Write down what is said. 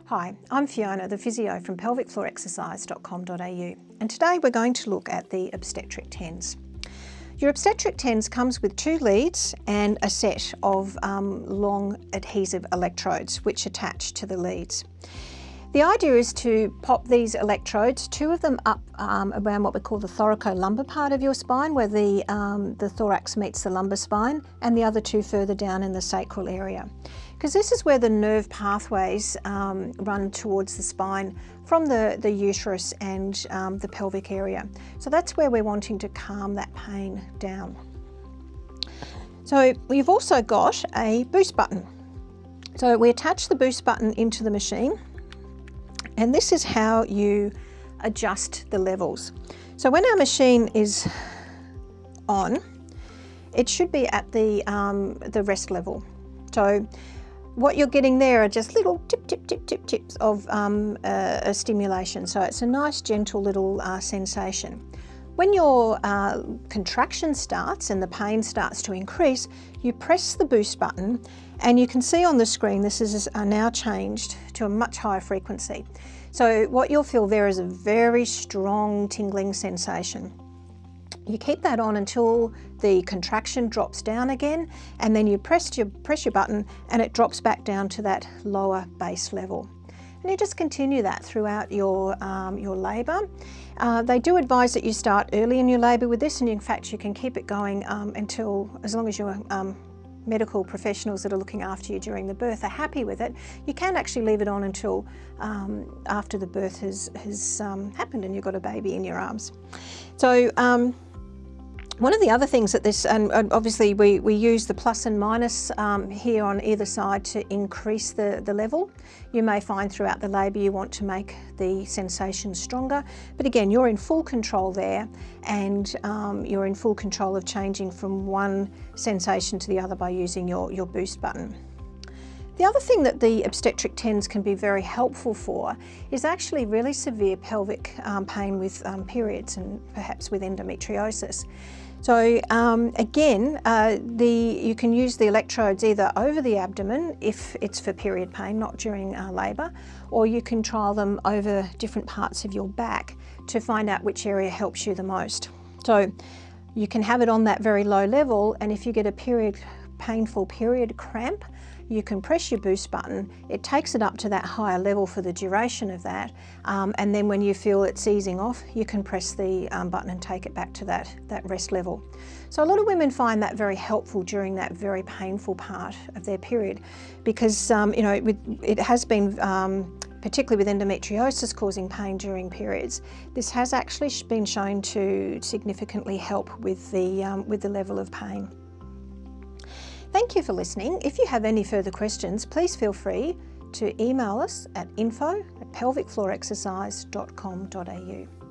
Hi, I'm Fiona, the physio from pelvicfloorexercise.com.au, and today we're going to look at the Obstetric TENS. Your Obstetric TENS comes with 2 leads and a set of long adhesive electrodes which attach to the leads. The idea is to pop these electrodes, 2 of them up around what we call the thoracolumbar part of your spine, where the thorax meets the lumbar spine, and the other 2 further down in the sacral area. Because this is where the nerve pathways run towards the spine from the uterus and the pelvic area. So that's where we're wanting to calm that pain down. So we've also got a boost button. So we attach the boost button into the machine, and this is how you adjust the levels. So when our machine is on, it should be at the rest level. So what you're getting there are just little tips of a stimulation. So it's a nice gentle little sensation. When your contraction starts and the pain starts to increase, you press the boost button, and you can see on the screen this is now changed to a much higher frequency. So what you'll feel there is a very strong tingling sensation. You keep that on until the contraction drops down again, and then you press your button and it drops back down to that lower base level. And you just continue that throughout your labour. They do advise that you start early in your labour with this, and in fact you can keep it going until, as long as your medical professionals that are looking after you during the birth are happy with it, you can actually leave it on until after the birth has happened and you've got a baby in your arms. So one of the other things that this, and obviously we use the plus and minus here on either side to increase the level. You may find throughout the labour you want to make the sensation stronger, but again, you're in full control there, and you're in full control of changing from one sensation to the other by using your boost button. The other thing that the Obstetric TENS can be very helpful for is actually really severe pelvic pain with periods and perhaps with endometriosis. So again, you can use the electrodes either over the abdomen if it's for period pain, not during labour, or you can trial them over different parts of your back to find out which area helps you the most. So you can have it on that very low level, and if you get a painful period cramp, you can press your boost button, it takes it up to that higher level for the duration of that, and then when you feel it's easing off, you can press the button and take it back to that rest level. So a lot of women find that very helpful during that very painful part of their period, because you know, it has been, particularly with endometriosis causing pain during periods, this has actually been shown to significantly help with the level of pain. Thank you for listening. If you have any further questions, please feel free to email us at info@pelvicfloorexercise.com.au.